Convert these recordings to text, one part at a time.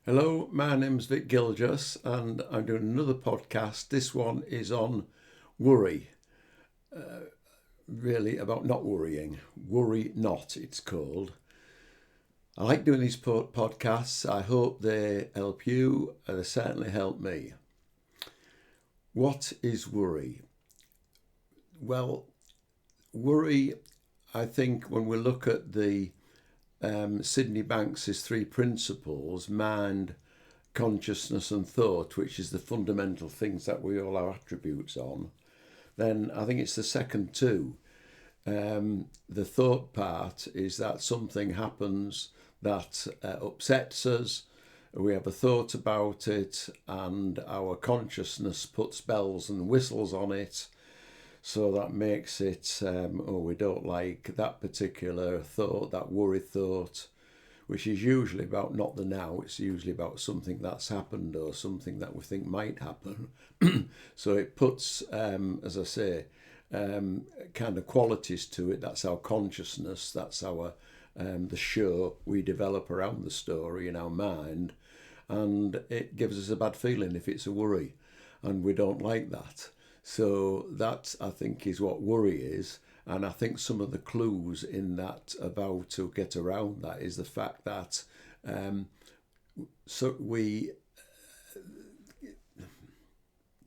Hello, my name's Vic Gilgis and I'm doing another podcast. This one is on worry, really about not worrying. Worry Not, it's called. I like doing these podcasts. I hope they help you. They certainly help me. What is worry? Well, worry, I think when we look at the Sydney Banks's three principles, mind, consciousness and thought, which is the fundamental things that we all have attributes on, then I think it's the second two. The thought part is that something happens that upsets us, we have a thought about it, and our consciousness puts bells and whistles on it. So that makes it, we don't like that particular thought, that worry thought, which is usually about not the now, it's usually about something that's happened or something that we think might happen. So it puts, as I say, kind of qualities to it. That's our consciousness, that's our the show we develop around the story in our mind, and it gives us a bad feeling if it's a worry, and we don't like that. So that, I think, is what worry is. And I think some of the clues in that about to get around that is the fact that so we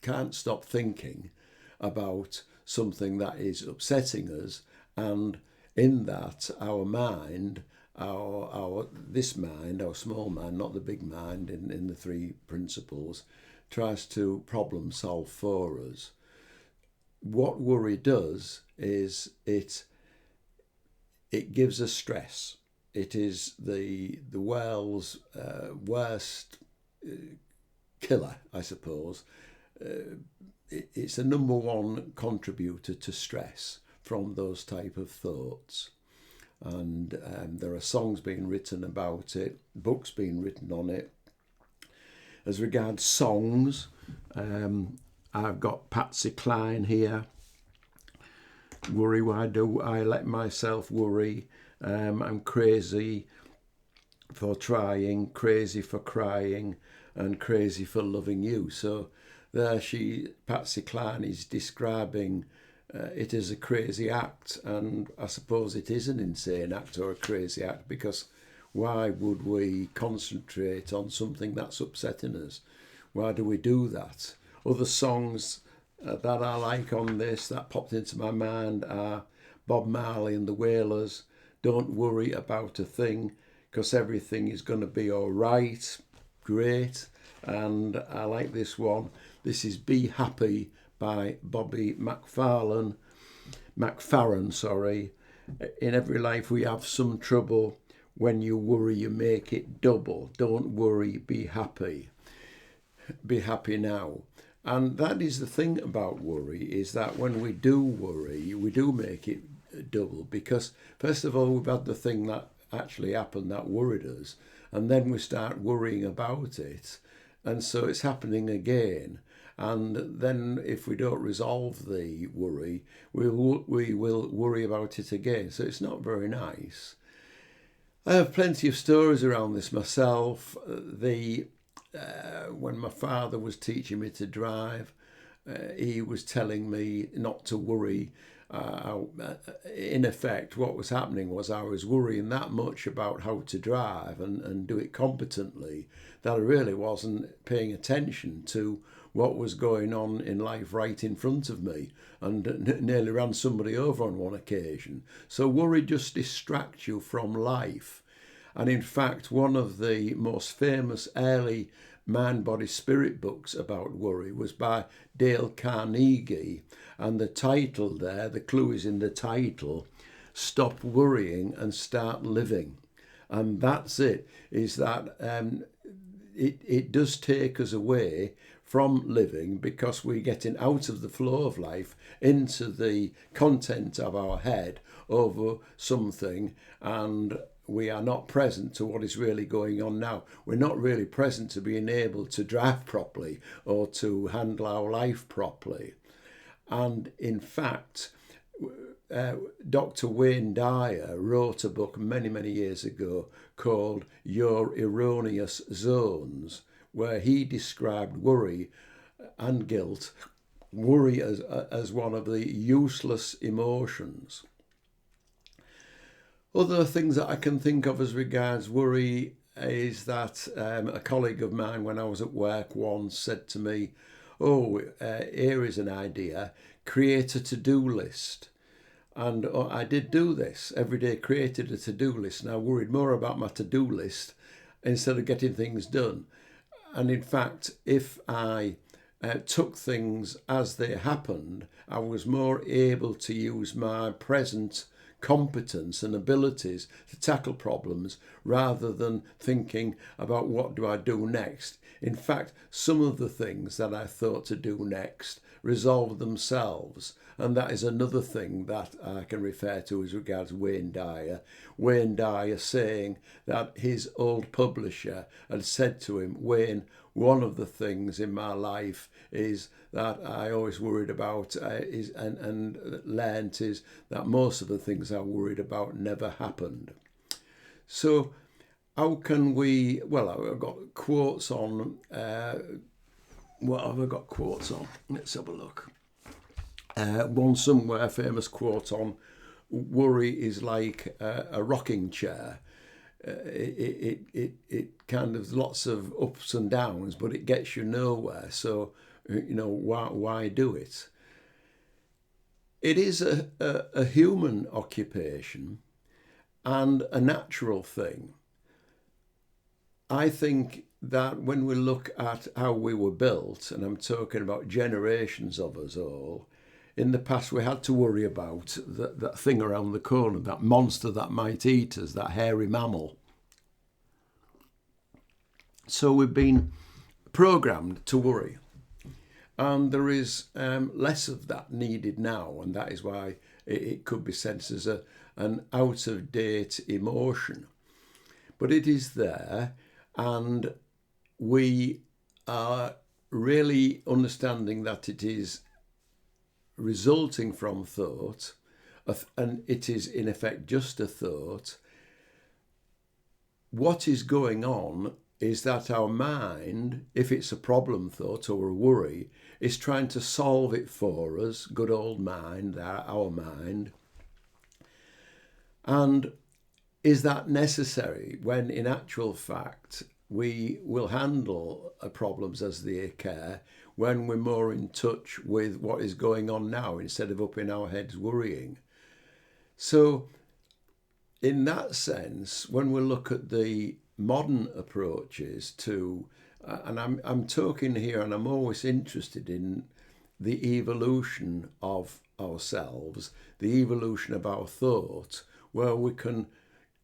can't stop thinking about something that is upsetting us, and in that our mind, our this mind, our small mind, not the big mind in the three principles, tries to problem solve for us. What worry does is it gives us stress. It is the world's worst killer, I suppose. It's the number one contributor to stress from those type of thoughts. And there are songs being written about it, books being written on it. As regards songs, I've got Patsy Cline here. Worry, why do I let myself worry? I'm crazy for trying, crazy for crying, and crazy for loving you. So there Patsy Cline is describing it as a crazy act, and I suppose it is an insane act or a crazy act, because why would we concentrate on something that's upsetting us? Why do we do that? Other songs that I like on this that popped into my mind are Bob Marley and the Wailers. Don't worry about a thing, because everything is going to be all right. Great. And I like this one. This is Be Happy by Bobby McFerrin. In every life we have some trouble. When you worry, you make it double. Don't worry, be happy. Be happy now. And that is the thing about worry, is that when we do worry, we do make it double, because first of all, we've had the thing that actually happened that worried us, and then we start worrying about it, and so it's happening again. And then if we don't resolve the worry, we will worry about it again. So it's not very nice. I have plenty of stories around this myself. When my father was teaching me to drive, he was telling me not to worry. In effect, what was happening was I was worrying that much about how to drive and do it competently that I really wasn't paying attention to what was going on in life right in front of me, and nearly ran somebody over on one occasion. So worry just distracts you from life. And in fact, one of the most famous early mind, body, spirit books about worry was by Dale Carnegie. And the title there, the clue is in the title, Stop Worrying and Start Living. And that's it, is that it does take us away from living, because we're getting out of the flow of life into the content of our head over something, and we are not present to what is really going on now. We're not really present to being able to drive properly or to handle our life properly. And in fact, Dr. Wayne Dyer wrote a book many, many years ago called Your Erroneous Zones, where he described worry and guilt, worry as one of the useless emotions. Other things that I can think of as regards worry is that a colleague of mine, when I was at work once, said to me, here is an idea, create a to-do list. And I did do this every day, created a to-do list, and I worried more about my to-do list instead of getting things done. And in fact, if I took things as they happened, I was more able to use my present competence and abilities to tackle problems rather than thinking about what do I do next. In fact, some of the things that I thought to do next resolved themselves. And that is another thing that I can refer to as regards Wayne Dyer. Wayne Dyer saying that his old publisher had said to him, Wayne, one of the things in my life is that I always worried about and learnt is that most of the things I worried about never happened. So how can we, well, I've got quotes on, what have I got quotes on? Let's have a look. One somewhere famous quote on worry is like a rocking chair. It kind of lots of ups and downs, but it gets you nowhere. So, why do it? It is a human occupation and a natural thing. I think that when we look at how we were built, and I'm talking about generations of us all, in the past we had to worry about that thing around the corner, that monster that might eat us, that hairy mammal. So we've been programmed to worry. And there is less of that needed now, and that is why it could be sensed as an out-of-date emotion. But it is there, and we are really understanding that it is resulting from thought, and it is in effect just a thought. What is going on is that our mind, if it's a problem thought or a worry, is trying to solve it for us, good old mind, our mind. And is that necessary when in actual fact we will handle problems as they occur when we're more in touch with what is going on now instead of up in our heads worrying? So in that sense, when we look at the modern approaches to, and I'm talking here, and I'm always interested in the evolution of ourselves, the evolution of our thought, where we can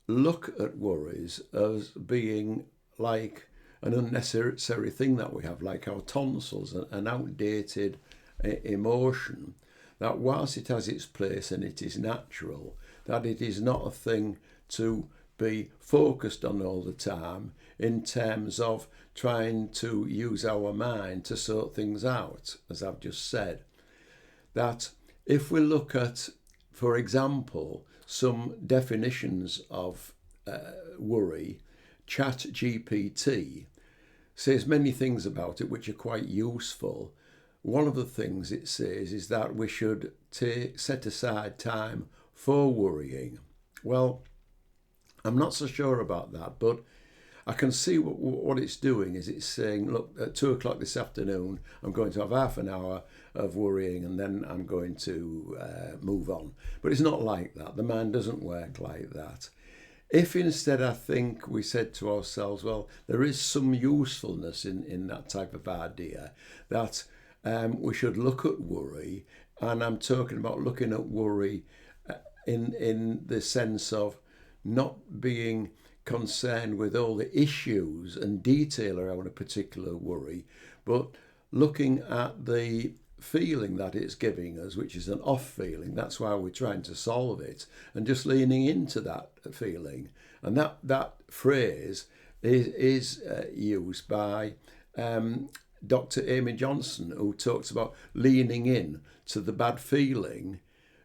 look at worries as being like an unnecessary thing that we have, like our tonsils, an outdated emotion, that whilst it has its place and it is natural, that it is not a thing to be focused on all the time in terms of trying to use our mind to sort things out, as I've just said. That if we look at, for example, some definitions of worry, ChatGPT says many things about it which are quite useful. One of the things it says is that we should set aside time for worrying. Well, I'm not so sure about that, but I can see what it's doing is it's saying, look, at 2:00 this afternoon, I'm going to have half an hour of worrying and then I'm going to move on. But it's not like that. The mind doesn't work like that. If instead I think we said to ourselves, well, there is some usefulness in that type of idea, that we should look at worry, and I'm talking about looking at worry in the sense of not being concerned with all the issues and detail around a particular worry, but looking at the feeling that it's giving us, which is an off feeling. That's why we're trying to solve it, and just leaning into that feeling. And that phrase is used by Dr. Amy Johnson, who talks about leaning in to the bad feeling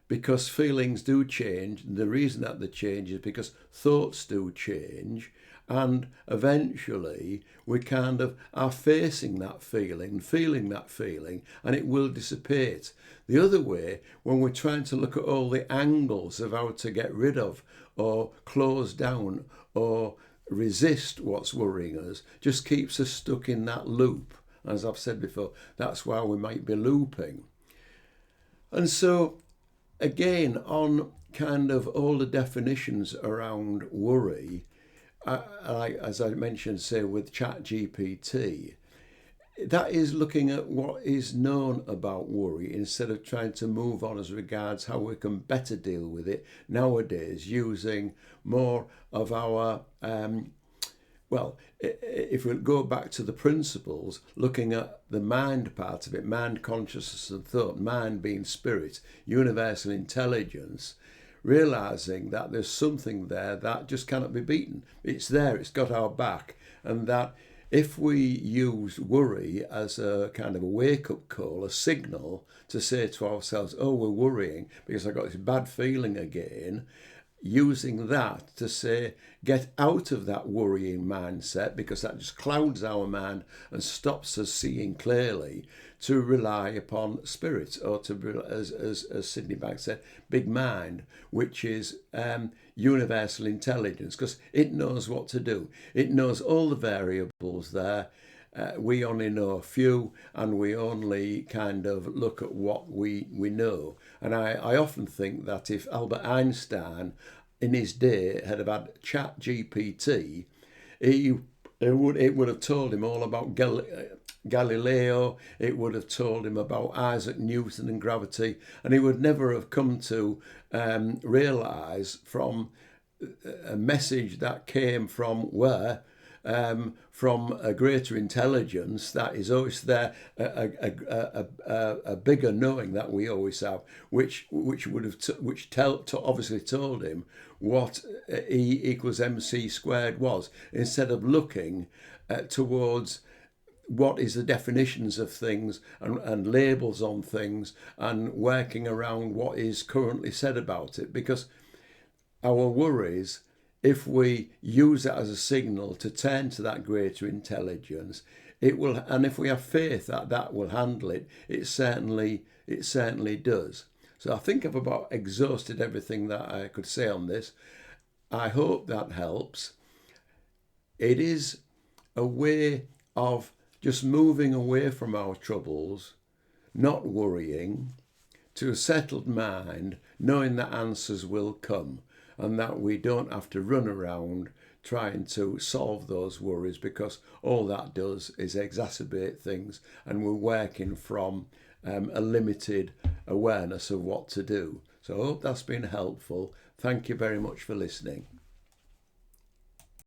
because feelings do change. The reason that they change is because thoughts do change, and eventually we kind of are facing that feeling, feeling that feeling, and it will dissipate. The other way, when we're trying to look at all the angles of how to get rid of or close down or resist what's worrying us, just keeps us stuck in that loop. As I've said before, that's why we might be looping. And so, again, on kind of all the definitions around worry, as I mentioned, say with ChatGPT, that is looking at what is known about worry instead of trying to move on as regards how we can better deal with it nowadays, using more of our, if we go back to the principles, looking at the mind part of it, mind, consciousness and thought, mind being spirit, universal intelligence, realising that there's something there that just cannot be beaten. It's there, it's got our back, and that if we use worry as a kind of a wake-up call, a signal to say to ourselves, oh, we're worrying because I got this bad feeling again, using that to say, get out of that worrying mindset, because that just clouds our mind and stops us seeing clearly, to rely upon spirit, or to, as Sydney Banks said, big mind, which is universal intelligence, because it knows what to do. It knows all the variables there. We only know a few, and we only kind of look at what we know. And I often think that if Albert Einstein in his day had had ChatGPT, it would have told him all about Galileo, it would have told him about Isaac Newton and gravity, and he would never have come to realise from a message that came from where? From a greater intelligence that is always there, a bigger knowing that we always have, which would have obviously told him what E equals MC squared was, instead of looking towards what is the definitions of things and labels on things and working around what is currently said about it. Because our worries, if we use it as a signal to turn to that greater intelligence, it will, and if we have faith that that will handle it, it certainly does. So I think I've about exhausted everything that I could say on this. I hope that helps. It is a way of just moving away from our troubles, not worrying, to a settled mind, knowing that answers will come, and that we don't have to run around trying to solve those worries, because all that does is exacerbate things, and we're working from a limited awareness of what to do. So I hope that's been helpful. Thank you very much for listening.